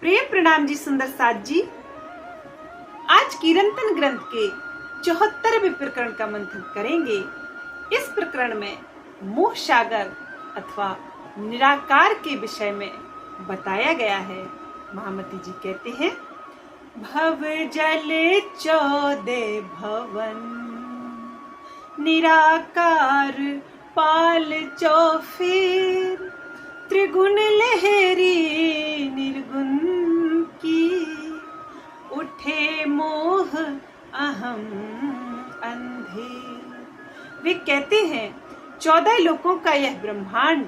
प्रेम प्रणाम जी सुंदर साथ जी। आज कीर्तन ग्रंथ के 74वें प्रकरण का मंथन करेंगे। इस प्रकरण में मोह सागर अथवा निराकार के विषय में बताया गया है। महामती जी कहते हैं, भव जल 14 भवन, निराकार पाल चौफेर, त्रिगुण लहरी निर्गुण की, उठे मोह अहम अंधेर। वे कहते हैं 14 लोकों का यह ब्रह्मांड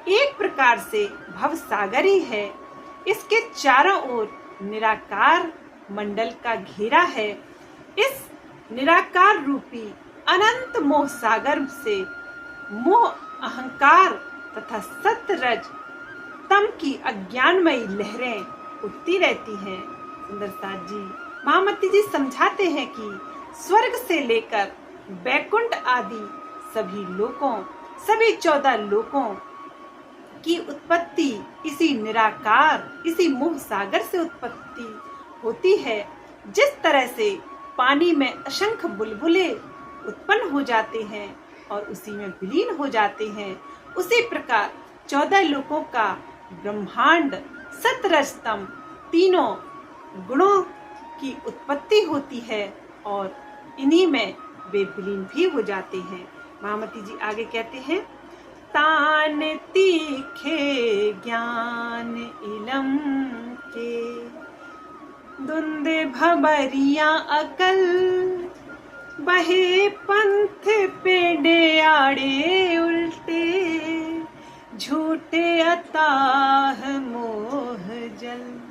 एक प्रकार से भव सागर ही है। इसके चारों ओर निराकार मंडल का घेरा है। इस निराकार रूपी अनंत मोह सागर से मोह अहंकार तथा सत्य-रज तम की अज्ञानमयी लहरें उठती रहती हैं। सुंदर साथ जी महामती जी समझाते हैं कि स्वर्ग से लेकर बैकुंठ आदि सभी लोकों, सभी 14 लोकों की उत्पत्ति इसी निराकार, इसी मोह सागर से उत्पत्ति होती है। जिस तरह से पानी में असंख्य बुलबुले उत्पन्न हो जाते हैं और उसी में विलीन हो जाते हैं, उसी प्रकार 14 लोकों का ब्रह्मांड सतरजतम तीनों गुणों की उत्पत्ति होती है और इन्हीं में वे विलीन भी हो जाते हैं। महामती जी आगे कहते हैं, तान तीखे ज्ञान इलम के, धुंध भबरिया अकल, बहे पंथ पेड़े आड़े उल्टे, झूठे अताह मोह जल।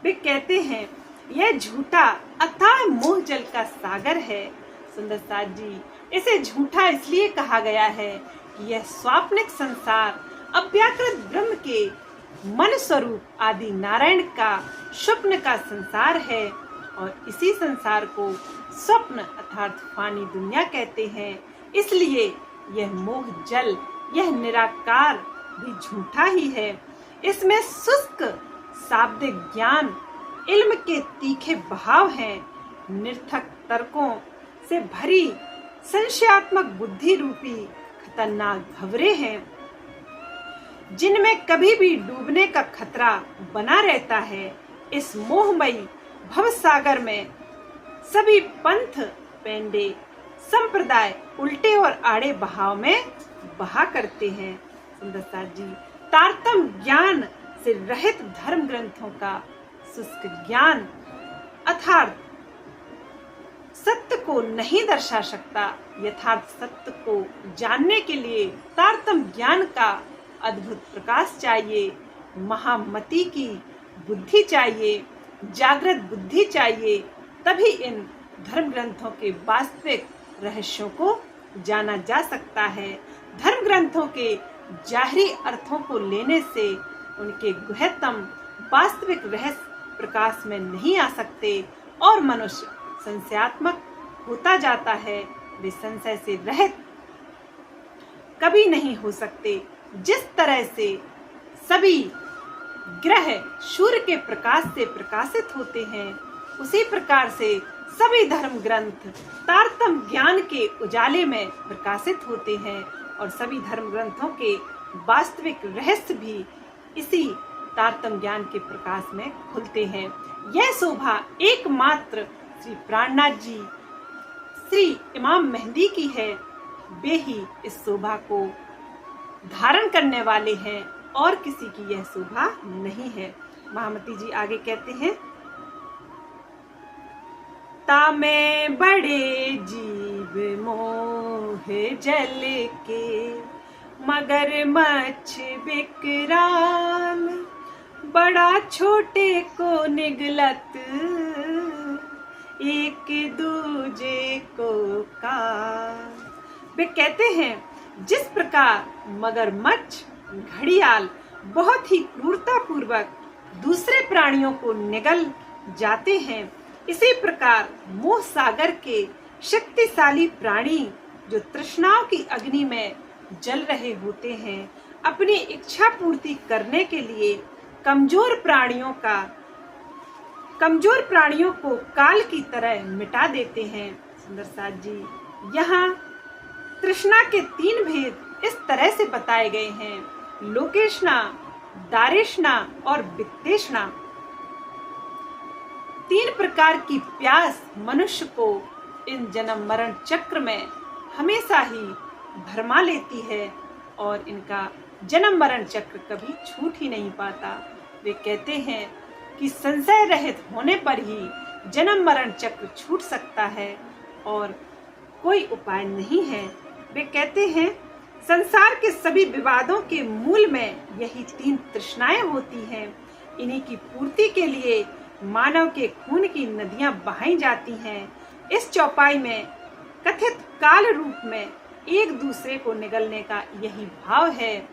वे कहते हैं यह झूठा अथाह मोह जल का सागर है। सुंदर साथ जी, इसे झूठा इसलिए कहा गया है कि यह स्वाप्निक संसार अव्याकृत ब्रह्म के मन स्वरूप आदि नारायण का स्वप्न का संसार है और इसी संसार को स्वप्न अर्थात फानी दुनिया कहते हैं। इसलिए यह मोह जल, यह निराकार भी झूठा ही है। इसमें शुष्क शाब्दिक ज्ञान, इल्म के तीखे बहाव हैं, निर्थक तर्कों से भरी संशयात्मक बुद्धि रूपी खतरनाक भंवरे हैं, जिनमें कभी भी डूबने का खतरा बना रहता है। इस मोहमयी भव सागर में सभी पंथ, पेंडे, संप्रदाय उल्टे और आड़े बहाव में बहा करते हैं। सुंदर साथ जी, तारतम ज्ञान से रहित धर्म ग्रंथों का शुष्क ज्ञान अर्थात सत्य को नहीं दर्शा सकता। यथार्थ सत्य को जानने के लिए तारतम ज्ञान का अद्भुत प्रकाश चाहिए, महामति की बुद्धि चाहिए, जागृत बुद्धि चाहिए, तभी इन धर्म ग्रंथों के वास्तविक रहस्यों को जाना जा सकता है। धर्म ग्रंथों के जाहरी अर्थों को लेने से उनके गुह्यतम वास्तविक रहस्य प्रकाश में नहीं आ सकते और मनुष्य संशयात्मक होता जाता है। वे संशय से रहित कभी नहीं हो सकते। जिस तरह से सभी ग्रह सूर्य के प्रकाश से प्रकाशित होते हैं, उसी प्रकार से सभी धर्म ग्रंथ तारतम ज्ञान के उजाले में प्रकाशित होते हैं और सभी धर्म ग्रंथों के वास्तविक रहस्य भी इसी तारतम ज्ञान के प्रकाश में खुलते हैं। यह शोभा एकमात्र श्री प्राणनाथ जी, श्री इमाम मेहंदी की है। वे ही इस शोभा को धारण करने वाले हैं और किसी की यह शोभा नहीं है। महामती जी आगे कहते हैं, तामे बड़े जीव मोह जल के, मगर मच्छ विकराल, बड़ा छोटे को निगलत, एक दूजे को काल। वे कहते हैं जिस प्रकार मगरमच्छ, घड़ियाल बहुत ही क्रूरता पूर्वक दूसरे प्राणियों को निगल जाते हैं, इसी प्रकार मोह सागर के शक्तिशाली प्राणी जो तृष्णाओं की अग्नि में जल रहे होते हैं, अपनी इच्छा पूर्ति करने के लिए कमजोर प्राणियों को काल की तरह मिटा देते हैं। सुंदर साथ जी, यहाँ तृष्णा के 3 भेद इस तरह से बताए गए हैं: लोकेशना, दारेशना और वित्तेशना। 3 प्रकार की प्यास मनुष्य को इन जन्म मरण चक्र में हमेशा ही भरमा लेती है और इनका जन्म मरण चक्र कभी छूट ही नहीं पाता। वे कहते हैं कि संशय रहित होने पर ही जन्म मरण चक्र छूट सकता है और कोई उपाय नहीं है। वे कहते हैं संसार के सभी विवादों के मूल में यही 3 तृष्णाएं होती हैं। इन्हीं की पूर्ति के लिए मानव के खून की नदियां बहाई जाती हैं। इस चौपाई में कथित काल रूप में एक दूसरे को निगलने का यही भाव है।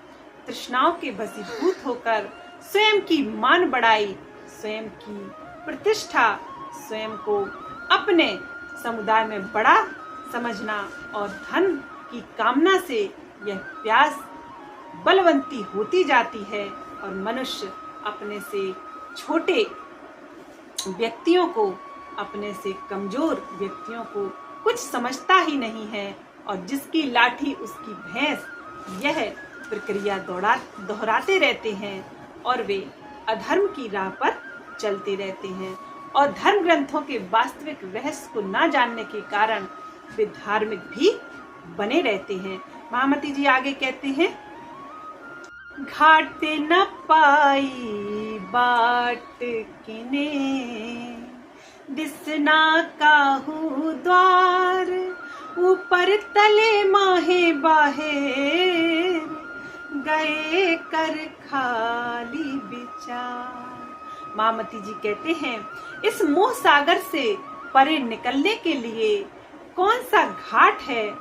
तृष्णाओं के वशीभूत होकर स्वयं की मान बढ़ाई, स्वयं की प्रतिष्ठा, स्वयं को अपने समुदाय में बड़ा समझना और धन की कामना से यह प्यास बलवंती होती जाती है और मनुष्य अपने से छोटे व्यक्तियों को, अपने से कमजोर व्यक्तियों को कुछ समझता ही नहीं है और जिसकी लाठी उसकी भैंस, यह प्रक्रिया दोहराते रहते हैं और वे अधर्म की राह पर चलते रहते हैं और धर्म ग्रंथों के वास्तविक रहस्य को न जानने के कारण वे धार्मिक भी बने रहते हैं। महामती जी आगे कहते हैं, घाट न पाई बाट किने, दिसना काहू द्वार, ऊपर तले माहे बाहेर, गए कर खाली विचार। महामती जी कहते हैं, इस मोह सागर से परे निकलने के लिए कौन सा घाट है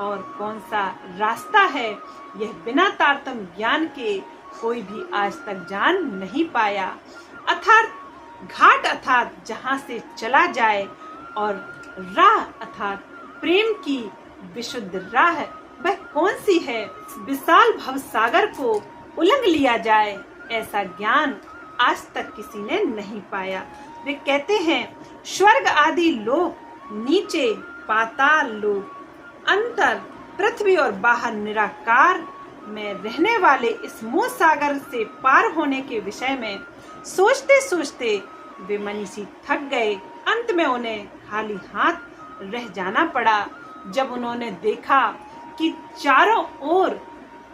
और कौन सा रास्ता है, यह बिना तारतम्य ज्ञान के कोई भी आज तक जान नहीं पाया। अर्थात घाट अर्थात जहाँ से चला जाए और राह अर्थात प्रेम की विशुद्ध राह वह कौन सी है। विशाल भव सागर को उलंघ लिया जाए, ऐसा ज्ञान आज तक किसी ने नहीं पाया। वे कहते हैं, स्वर्ग आदि लोक, नीचे पाताल लोक, अंतर पृथ्वी और बाहर निराकार में रहने वाले इस मोह सागर से पार होने के विषय में सोचते सोचते वे मनीषी थक गए। अंत में उन्हें खाली हाथ रह जाना पड़ा जब उन्होंने देखा कि चारों ओर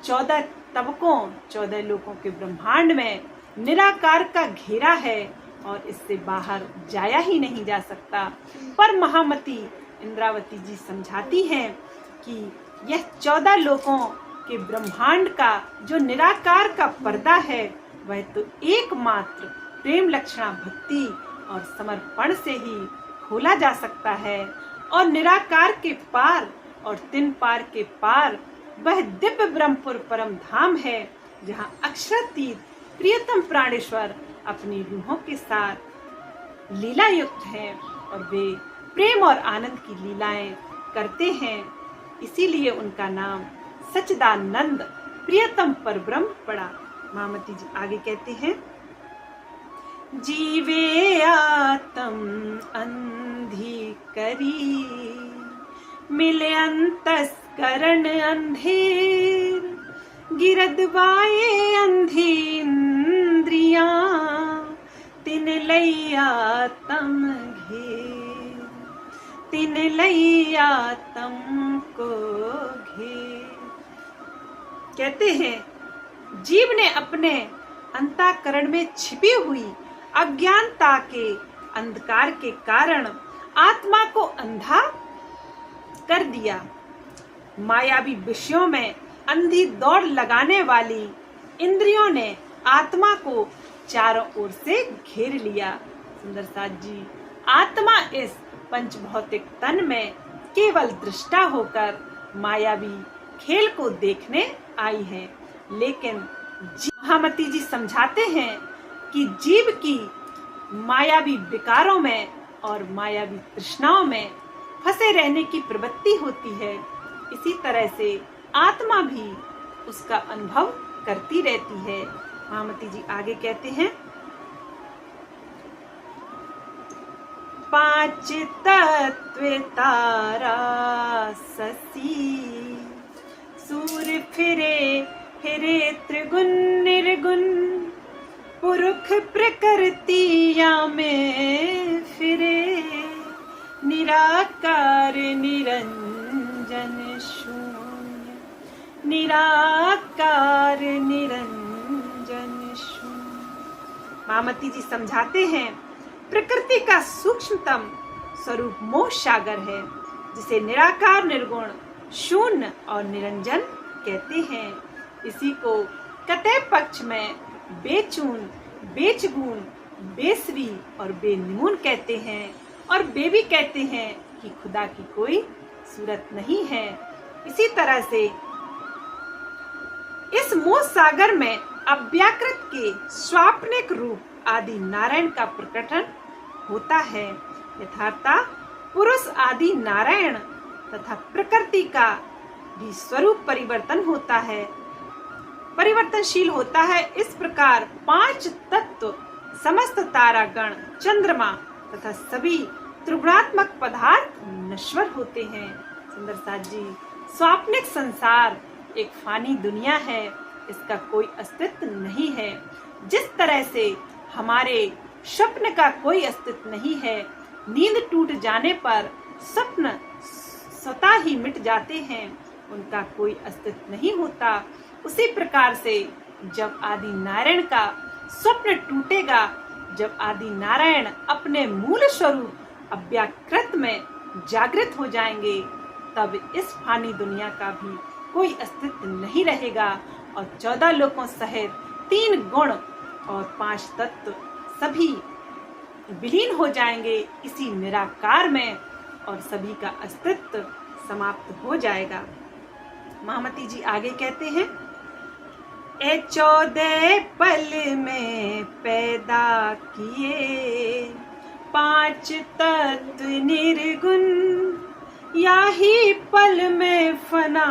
14 तबकों 14 लोकों के ब्रह्मांड में निराकार का घेरा है और इससे बाहर जाया ही नहीं जा सकता। पर महामती इंद्रावती जी समझाती हैं कि यह 14 लोकों के ब्रह्मांड का जो निराकार का पर्दा है वह तो एकमात्र प्रेम लक्षणा भक्ति और समर्पण से ही खोला जा सकता है और निराकार के पार और 3 पार के पार वह दिव्य ब्रह्मपुर परम धाम है जहाँ अक्षरातीत प्रियतम प्राणेश्वर अपनी रूहों के साथ लीला युक्त हैं और वे प्रेम और आनंद की लीलाएं करते हैं। इसीलिए उनका नाम सच्चिदानंद प्रियतम परब्रह्म पड़ा। महामती जी आगे कहते हैं, जीवे आत्म अंधी करी, मिले अंतस्करण अंधेर, गिरदवाए अंधी इंद्रियां, तिन लई आत्म घेर, तिन लई आत्म को घेर। कहते हैं, जीव ने अपने अंतःकरण में छिपी हुई अज्ञानता के अंधकार के कारण आत्मा को अंधा कर दिया। मायावी विषयों में अंधी दौड़ लगाने वाली इंद्रियों ने आत्मा को चारों ओर से घेर लिया। सुंदर साथ जी, आत्मा इस पंच भौतिक तन में केवल दृष्टा होकर मायावी खेल को देखने आई है, लेकिन महामती जी समझाते हैं कि जीव की मायावी विकारों में और मायावी तृष्णाओं में फंसे रहने की प्रवृत्ति होती है। इसी तरह से आत्मा भी उसका अनुभव करती रहती है। महामती जी आगे कहते हैं, पांच तत्व तारा ससी, सूर्य फिरे फिरे त्रिगुण निर्गुण, पुरुष प्रकृतिया में फिरे, निराकार निरंजन शून्य, निराकार निरंजन शून्य। महामती जी समझाते हैं, प्रकृति का सूक्ष्मतम स्वरूप मोह सागर है, जिसे निराकार निर्गुण शून्य और निरंजन कहते हैं। इसी को कतय पक्ष में बेचून, बेचगुण, बेसरी और बेनिमून कहते हैं, और बे भी कहते हैं कि खुदा की कोई सूरत नहीं है। इसी तरह से इस मोह सागर में अव्याकृत के स्वाप्निक रूप आदि नारायण का प्रकटन होता है। यथार्थ पुरुष आदि नारायण तथा प्रकृति का भी स्वरूप परिवर्तन होता है, परिवर्तनशील होता है। इस प्रकार पांच तत्व, समस्त तारागण, चंद्रमा तथा सभी त्रिगुणात्मक पदार्थ नश्वर होते हैं। सुंदर साथ जी, स्वाप्निक संसार एक फानी दुनिया है, इसका कोई अस्तित्व नहीं है। जिस तरह से हमारे स्वप्न का कोई अस्तित्व नहीं है, नींद टूट जाने पर स्वप्न स्वतः ही मिट जाते हैं, उनका कोई अस्तित्व नहीं होता। उसी प्रकार से जब आदि नारायण का स्वप्न टूटेगा, जब आदि नारायण अपने मूल स्वरूप अव्याकृत में जागृत हो जाएंगे, तब इस फानी दुनिया का भी कोई अस्तित्व नहीं रहेगा और 14 लोकों सहित 3 गुण और 5 तत्व सभी विलीन हो जाएंगे इसी निराकार में, और सभी का अस्तित्व समाप्त हो जाएगा। महामती जी आगे कहते हैं, ए 14 पल में पैदा किए 5 तत्व निर्गुण, याही पल में फना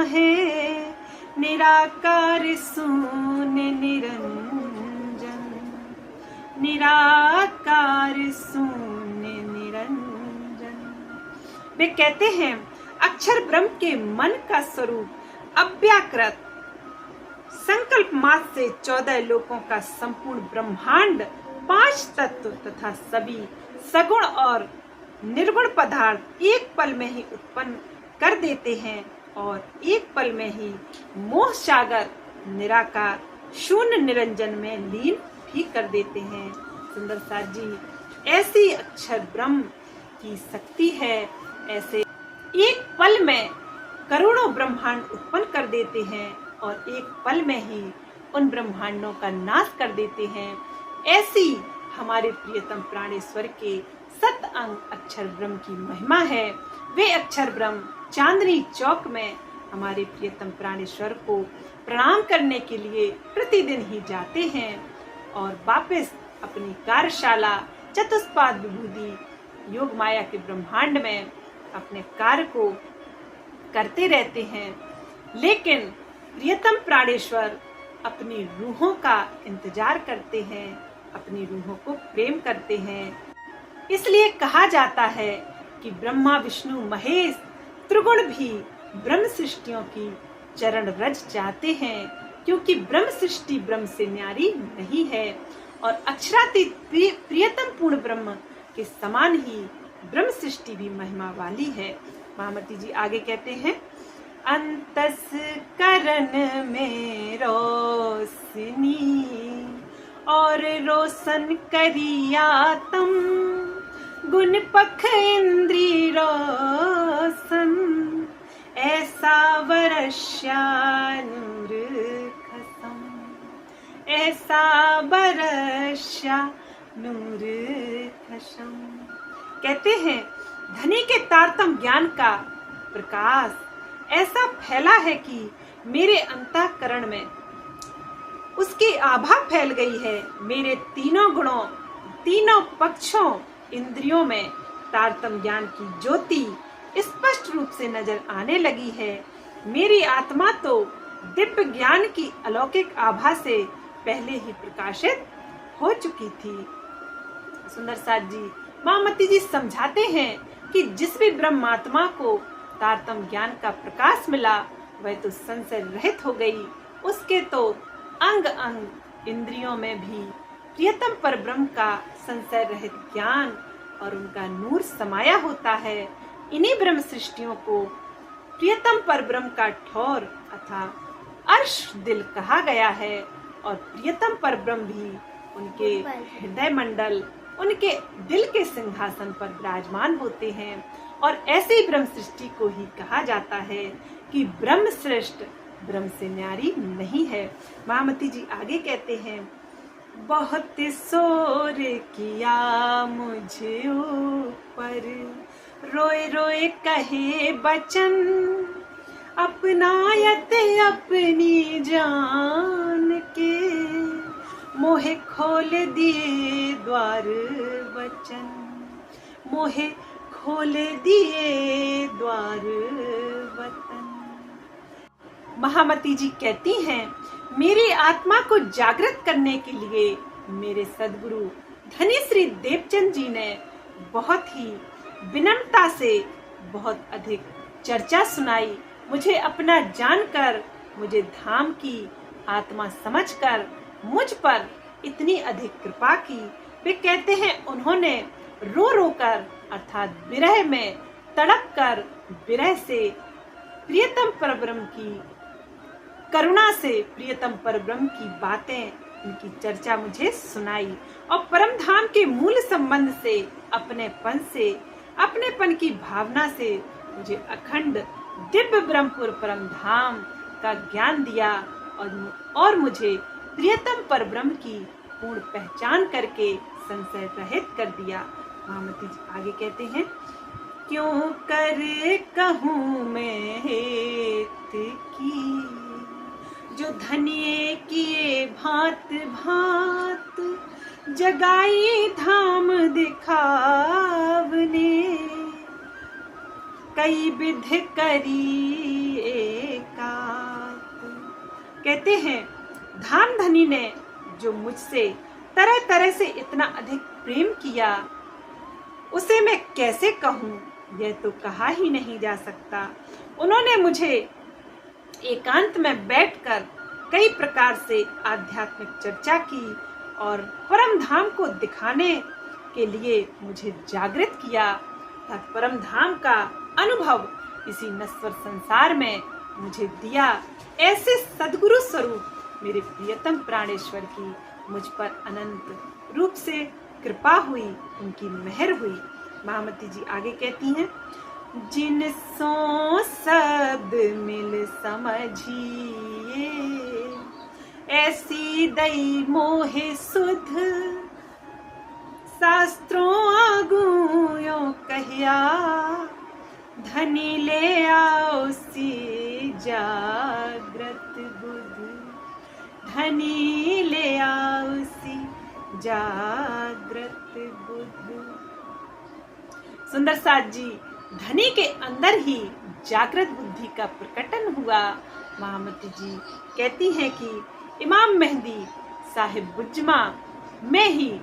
है, निराकार शून्य निरंजन, निराकार शून्य निरंजन। वे कहते हैं, अक्षर ब्रह्म के मन का स्वरूप अव्याकृत संकल्प मात्र से 14 लोकों का संपूर्ण ब्रह्मांड 5 तत्व तथा सभी सगुण और निर्गुण पदार्थ एक पल में ही उत्पन्न कर देते हैं और एक पल में ही मोह सागर निराकार शून्य निरंजन में लीन भी कर देते हैं। सुंदर साथ जी, ऐसी अक्षर ब्रह्म की शक्ति है, ऐसे एक पल में करोड़ों ब्रह्मांड उत्पन्न कर देते हैं और एक पल में ही उन ब्रह्मांडों का नाश कर देते हैं। ऐसी हमारे प्रियतम प्राणेश्वर के 7 अंग अक्षर ब्रह्म की महिमा है। वे अक्षर ब्रह्म चांदनी चौक में हमारे प्रियतम प्राणेश्वर को प्रणाम करने के लिए प्रतिदिन ही जाते हैं और वापस अपनी कार्यशाला चतुष्पाद विभूति योग माया के ब्रह्मांड में अपने कार्य को करते रहते हैं। लेकिन प्रियतम प्राणेश्वर अपनी रूहों का इंतजार करते हैं, अपनी रूहों को प्रेम करते हैं। इसलिए कहा जाता है कि ब्रह्मा विष्णु महेश त्रिगुण भी ब्रह्म सृष्टियों की चरण रज चाहते हैं, क्योंकि ब्रह्म सृष्टि ब्रह्म से न्यारी नहीं है और अक्षरातीत प्रियतम पूर्ण ब्रह्म के समान ही ब्रह्म सृष्टि भी महिमा वाली है। महामती जी आगे कहते हैं, अंतस करण में रोशनी और रोशन करिया तम, गुण पख इंद्री रोशन, ऐसा वर्षा नूर खसम, ऐसा वर्षा नूर खसम। कहते हैं, धनी के तारतम ज्ञान का प्रकाश ऐसा फैला है कि मेरे अंतःकरण में उसकी आभा फैल गई है। मेरे तीनों गुणों, तीनों पक्षों, इंद्रियों में तारतम ज्ञान की ज्योति स्पष्ट रूप से नजर आने लगी है। मेरी आत्मा तो दिव्य ज्ञान की अलौकिक आभा से पहले ही प्रकाशित हो चुकी थी। सुंदर साथ जी महामती जी समझाते हैं कि जिस भी ब्रह्मात्मा को तारतम्य ज्ञान का प्रकाश मिला वह तो संशय रहित हो गई। उसके तो अंग अंग इंद्रियों में भी प्रियतम परब्रह्म का संशय रहित ज्ञान और उनका नूर समाया होता है। इन्हीं ब्रह्म सृष्टियों को प्रियतम परब्रह्म का ठौर अथा अर्श दिल कहा गया है और प्रियतम परब्रह्म भी उनके हृदय मंडल, उनके दिल के सिंहासन पर विराजमान होते हैं। और ऐसी ब्रह्म सृष्टि को ही कहा जाता है कि ब्रह्म श्रेष्ठ ब्रह्म से न्यारी नहीं है। महामती जी आगे कहते हैं, बहुत शोर किया मुझे ऊपर, रोए रोए कहे बचन, अपनायत अपनी जान के, मोहे खोल दिए द्वार वचन, मोहे खोल दिए द्वार वतन। महामती जी कहती हैं, मेरी आत्मा को जागृत करने के लिए मेरे सदगुरु धनी श्री देवचंद जी ने बहुत ही विनम्रता से बहुत अधिक चर्चा सुनाई। मुझे अपना जानकर, मुझे धाम की आत्मा समझकर मुझ पर इतनी अधिक कृपा की। वे कहते हैं उन्होंने रो रो कर अर्थात विरह में तड़प कर विरह से प्रियतम परब्रह्म की करुणा से प्रियतम परब्रह्म की बातें, उनकी चर्चा मुझे सुनाई और परम धाम के मूल संबंध से, अपनेपन से, अपनेपन की भावना से मुझे अखंड दिव्य ब्रह्मपुर परम धाम का ज्ञान दिया और मुझे प्रियतम परब्रह्म की पूर्ण पहचान करके संशय रहित कर दिया। महामती जी आगे कहते हैं, क्यों कर कहूँ मैं हेत की, जो धनिये किए भांत भांत, जगाई धाम दिखावने, कई विध करी एकात। कहते हैं धाम धनी ने जो मुझसे तरह तरह से इतना अधिक प्रेम किया उसे मैं कैसे कहूँ, यह तो कहा ही नहीं जा सकता। उन्होंने मुझे एकांत में बैठकर कई प्रकार से आध्यात्मिक चर्चा की और परम धाम को दिखाने के लिए मुझे जागृत किया। परम धाम का अनुभव इसी नश्वर संसार में मुझे दिया। ऐसे सद्गुरु स्वरूप मेरे प्रियतम प्राणेश्वर की मुझ पर अनंत रूप से कृपा हुई, उनकी मेहर हुई। महामती जी आगे कहती हैं, जिन सो शब्द मिल समझिए, ऐसी दई मोहे सुध, शास्त्रों आगुयो कहिया, धनी ले आओ सी जागृत बुध, धनी ले आओ सी जागृत बुध। सुंदर साथ जी धनी के अंदर ही जागृत बुद्धि का प्रकटन हुआ। महामती जी कहती हैं कि इमाम मेहदी साहिब बुज्जमा में ही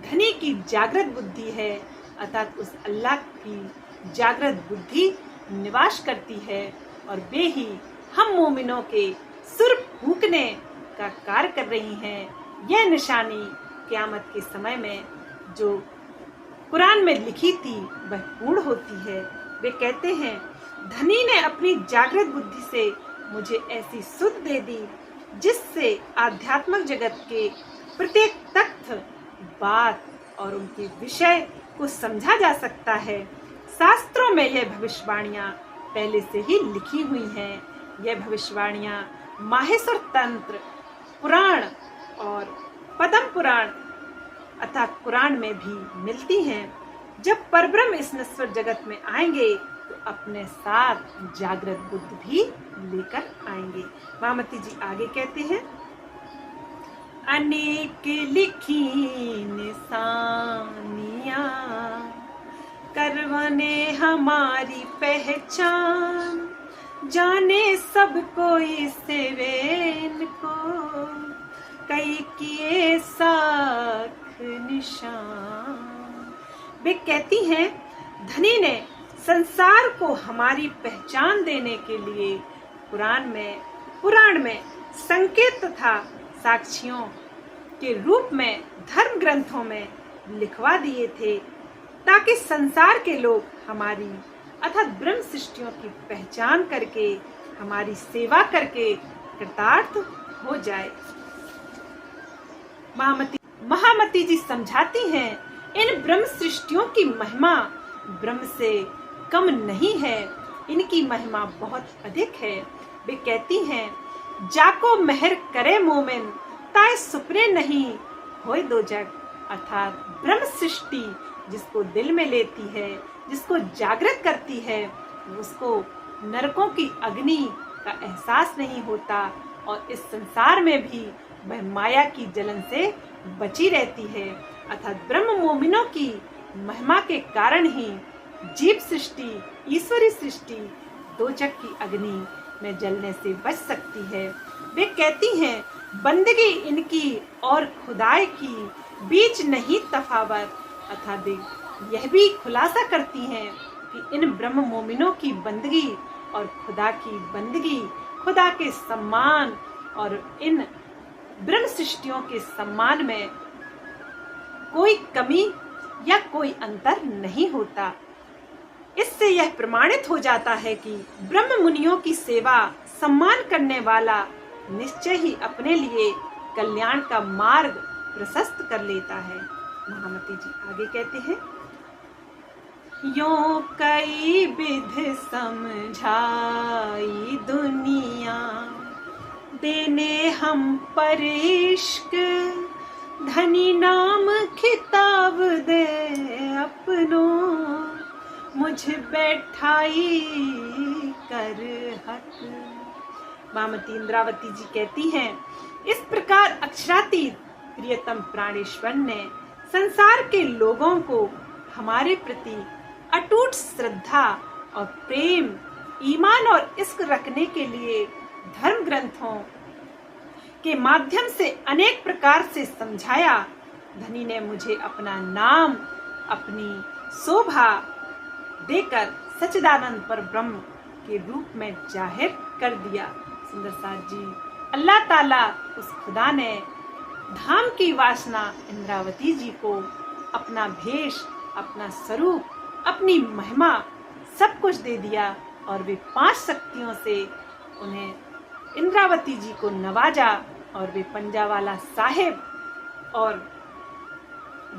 धनी की जागृत बुद्धि है, अर्थात उस अल्लाह की जागृत बुद्धि निवास करती है और वे ही हम मोमिनों के सुर फूंकने का कार्य कर रही हैं। यह निशानी क़यामत के समय में जो कुरान में लिखी थी वह पूर्ण होती है। वे कहते हैं धनी ने अपनी जागृत बुद्धि से मुझे ऐसी सुध दे दी जिससे आध्यात्मिक जगत के प्रत्येक तथ्य, बात और उनके विषय को समझा जा सकता है। शास्त्रों में यह भविष्यवाणियां पहले से ही लिखी हुई हैं। यह भविष्यवाणियां माहेश्वर तंत्र, पुराण और पद्म पुराण अर्थात कुरान में भी मिलती हैं। जब परब्रह्म इस नश्वर जगत में आएंगे तो अपने साथ जागृत बुद्धि भी लेकर आएंगे। महामती जी आगे कहते हैं, अनेक लिखी निशानियां, करवाने हमारी पहचान, जाने सब कोई सेवेन को, कई किए साख निशान। वे कहती हैं, धनी ने संसार को हमारी पहचान देने के लिए पुराण में संकेत तथा साक्ष्यों के रूप में धर्म ग्रंथों में लिखवा दिए थे, ताकि संसार के लोग हमारी अर्थात ब्रह्म सृष्टियों की पहचान करके हमारी सेवा करके कृतार्थ हो जाए। महामती जी समझाती हैं, इन ब्रह्म सृष्टियों की महिमा ब्रह्म से कम नहीं है, इनकी महिमा बहुत अधिक है। वे कहती हैं, जाको मेहर करे मोमिन ताए सुपने नहीं होए दो जग। अर्थात ब्रह्म सृष्टि जिसको दिल में लेती है, जिसको जागृत करती है, उसको नरकों की अग्नि का एहसास नहीं होता और इस संसार में भी वह माया की जलन से बची रहती है। अर्थात ब्रह्म मोमिनों की महिमा के कारण ही जीव सृष्टि, ईश्वरी सृष्टि दोजख की अग्नि में जलने से बच सकती है। वे कहती हैं, बंदगी इनकी और खुदाई की बीच नहीं तफावत। अर्थात यह भी खुलासा करती हैं कि इन ब्रह्म मोमिनों की बंदगी और खुदा की बंदगी, खुदा के सम्मान और इन ब्रह्म सृष्टियों के सम्मान में कोई कमी या कोई अंतर नहीं होता। इससे यह प्रमाणित हो जाता है कि ब्रह्म मुनियों की सेवा सम्मान करने वाला निश्चय ही अपने लिए कल्याण का मार्ग प्रशस्त कर लेता है। महामती जी आगे कहते हैं, यों कई विध समझाई दुनिया, देने हम पर इश्क धनी नाम खिताब दे अपनों, मुझ बैठाई कर हक। मामती इंद्रावती जी कहती हैं, इस प्रकार अक्षरातीत प्रियतम प्राणेश्वर ने संसार के लोगों को हमारे प्रति अटूट श्रद्धा और प्रेम, ईमान और इश्क रखने के लिए धर्म ग्रंथों के माध्यम से अनेक प्रकार से समझाया। धनी ने मुझे अपना नाम, अपनी शोभा देकर सच्चिदानंद पर ब्रह्म के रूप में जाहिर कर दिया। सुंदर साथ जी, अल्लाह ताला उस खुदा ने धाम की वासना इंद्रावती जी को अपना भेष, अपना स्वरूप, अपनी महिमा सब कुछ दे दिया और वे 5 शक्तियों से उन्हें इंद्रावती जी को नवाजा और वे पंजावाला साहेब और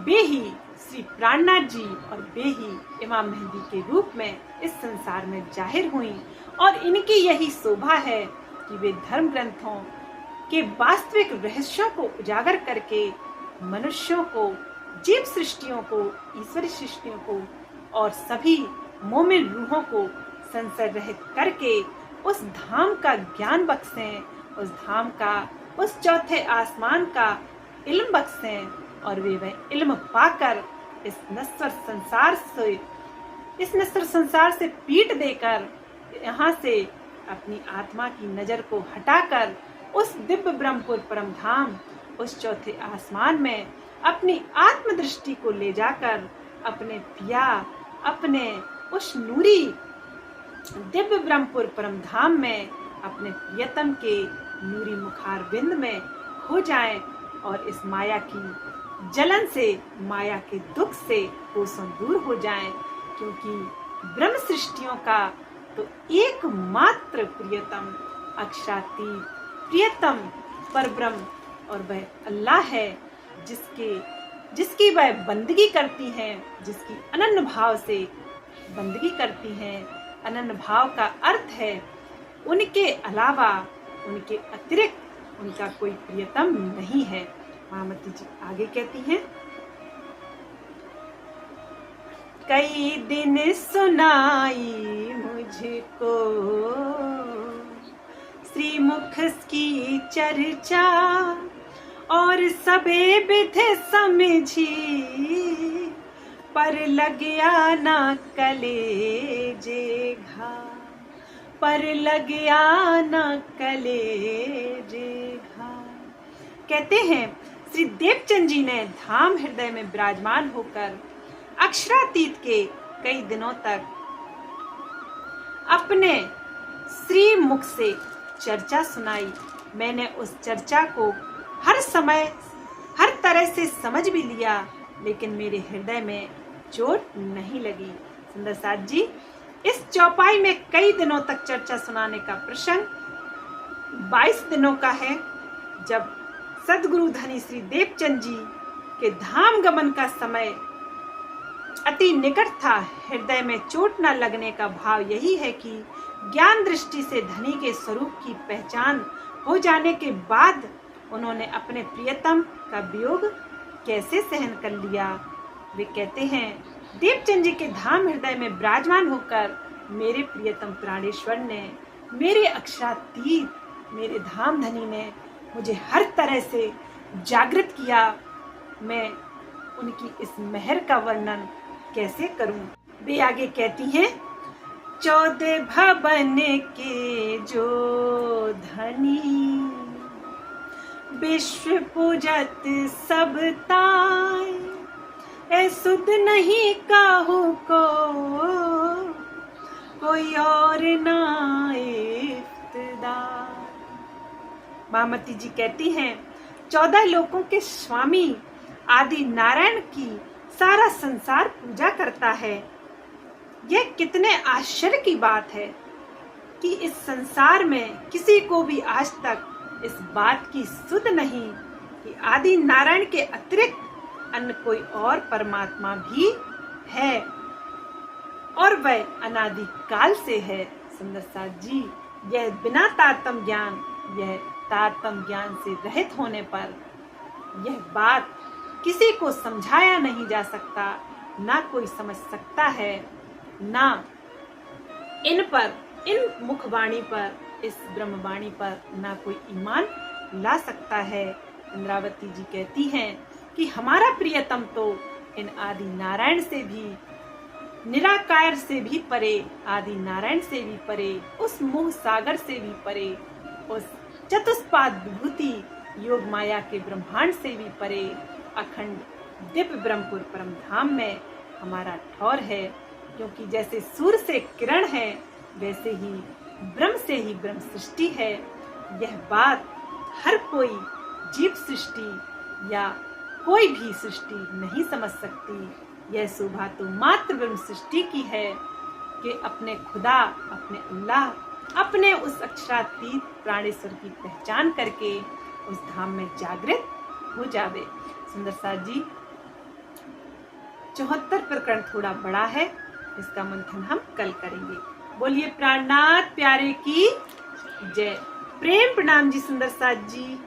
बेही श्री प्राणनाथ जी और बेही इमाम मेहंदी के रूप में इस संसार में जाहिर हुई। और इनकी यही शोभा है कि वे धर्म ग्रंथों के वास्तविक रहस्यों को उजागर करके मनुष्यों को, जीव सृष्टियों को, ईश्वरी सृष्टियों को और सभी मोमिन रूहों को संशय रहित करके उस धाम का ज्ञान बख्शें, उस धाम का, उस चौथे आसमान का इल्म बख्शें और वे वह इल्म पाकर इस नश्वर संसार से पीठ देकर यहाँ से अपनी आत्मा की नजर को हटाकर उस दिव्य ब्रह्मपुर परम धाम, उस चौथे आसमान में अपनी आत्म दृष्टि को ले जाकर अपने पिया, अपने उस नूरी दिव्य ब्रह्मपुर परम धाम में अपने प्रियतम के नूरी मुखार बिंद में खो जाएं और इस माया की जलन से, माया के दुख से कोसों दूर हो जाएं, क्योंकि ब्रह्म सृष्टियों का तो एकमात्र प्रियतम, अक्षरातीत प्रियतम परब्रह्म और वह अल्लाह है, जिसकी वह बंदगी करती हैं, जिसकी अनन्य भाव से बंदगी करती हैं। अनन्य भाव का अर्थ है उनके अलावा, उनके अतिरिक्त उनका कोई प्रियतम नहीं है। महामती जी आगे कहती हैं, कई दिन सुनाई मुझको श्रीमुख की चर्चा और सबे विधि समझी, पर लगिया ना कलेजे घा, पर लगिया ना कलेजे घा। कहते हैं श्री देवचंद जी ने धाम हृदय में विराजमान होकर अक्षरातीत के कई दिनों तक अपने श्री मुख से चर्चा सुनाई। मैंने उस चर्चा को हर समय हर तरह से समझ भी लिया, लेकिन मेरे हृदय में चोट नहीं लगी। सुंदर साथ जी, इस चौपाई में कई दिनों तक चर्चा सुनाने का प्रसंग 22 दिनों का है। जब सदगुरु धनी श्री देवचंद जी के धाम गमन का समय अति निकट था, हृदय में चोट न लगने का भाव यही है कि ज्ञान दृष्टि से धनी के स्वरूप की पहचान हो जाने के बाद उन्होंने अपने प्रियतम का वियोग कैसे सहन कर लिया। वे कहते हैं, देवचंद जी के धाम हृदय में विराजमान होकर मेरे प्रियतम प्राणेश्वर ने, मेरे अक्षरातीत, मेरे धाम धनी ने मुझे हर तरह से जागृत किया। मैं उनकी इस मेहर का वर्णन कैसे करूं। वे आगे कहती हैं, 14 भवन के जो धनी, विश्व पूजत सब ताय, ए सुध नहीं काहू को, कोई और ना इफ्तिदार। मामती जी कहती हैं, 14 लोकों के स्वामी आदि नारायण की सारा संसार पूजा करता है। यह कितने आश्चर्य की बात है कि इस संसार में किसी को भी आज तक इस बात की सुध नहीं कि आदि नारायण के अतिरिक्त अन्य कोई और परमात्मा भी है और वह अनादि काल से है। सुंदर साथ जी, यह बिना तारतम्य ज्ञान, यह तारतम्य ज्ञान से रहित होने पर यह बात किसी को समझाया नहीं जा सकता, ना कोई समझ सकता है, ना इन मुखवाणी पर, इस ब्रह्मवाणी पर ना कोई ईमान ला सकता है। इंद्रावती जी कहती हैं कि हमारा प्रियतम तो इन आदि नारायण से भी, निराकार से भी परे, आदि नारायण से भी परे, उस मोह सागर से भी परे, उस चतुष्पाद विभूति योग माया के ब्रह्मांड से भी परे, अखंड दिव्य ब्रह्मपुर परम धाम में हमारा ठौर है। क्योंकि जैसे सूर्य से किरण है, वैसे ही ब्रह्म से ही ब्रह्म सृष्टि है। यह बात हर कोई जीव सृष्टि या कोई भी सृष्टि नहीं समझ सकती। यह शोभा तो मात्र ब्रह्म सृष्टि की है कि अपने खुदा, अपने अल्लाह, अपने उस अक्षरातीत प्राणेश्वर की पहचान करके उस धाम में जागृत हो जावे। सुंदर साथ जी, 74 प्रकरण थोड़ा बड़ा है, इसका मंथन हम कल करेंगे। बोलिए प्राणनाथ प्यारे की जय। प्रेम प्रणाम जी सुंदर साथ जी।